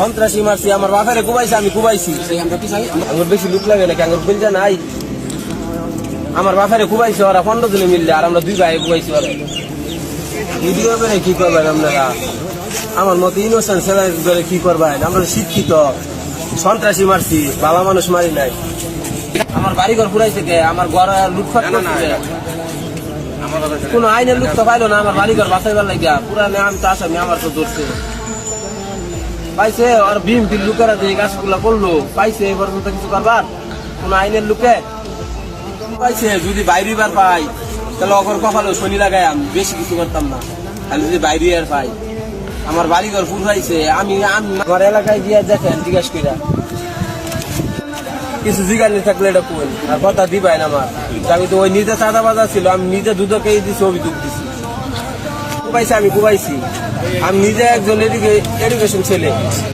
সন্ত্রাসী মারছি, আমার বাপেরে কুবাইছে, আমি কুবাইছি। আমার বেশি লুক লাগে নাকি, আমার বিলজা নাই। আমার বাপেরে কুবাইছে ওরা 15 জনে মিললে, আর আমরা 2 ভাই কুবাইছি ওরা। ভিডিও করে কি করবেন আপনারা? আমার মতো ইনোসেন্ট ছেলে ধরে কি করবেন? আমরা শিক্ষিত, সন্ত্রাসী মারছি, বাবা মানুষ মারি নাই। আমার বাড়িঘর পুরাইছে কে? আমার ঘর লুটপাট করছে, কোন আইনের লোক তো পাইলো না আমার বাড়িঘর বাঁচাইবার লাগিয়া। পুরানে আমি তো আসামি, আমার তো ধরছে পাইছে। আর বিএমপির লোকেরা যে কাজগুলো করলো পাইছে, এ পর্যন্ত কিছু করবার কোন আইনের লোকে পাইছে? যদি বাইরিবার পাই তাহলে অকর কপালে শনি লাগাই, আমি বেশি কিছু করতাম না। খালি যদি বাইরে আর পাই, আমার বাড়িঘর পুরাইছে। আমি আমার এলাকায় গিয়ে দেখেন, জিজ্ঞাস কইরা কিছু জিজ্ঞাসা থাকলে এটা কোন আর কথা দিবাই না আমার। আমি তো ওই নিজে চাঁদা বাজার ছিল, আমি নিজে দুধকে দিছি, অভিযোগ দিছি, কুবাইছি, আমি কুবাইছি। আমি নিজে একজন এডুকেশন ছেলে।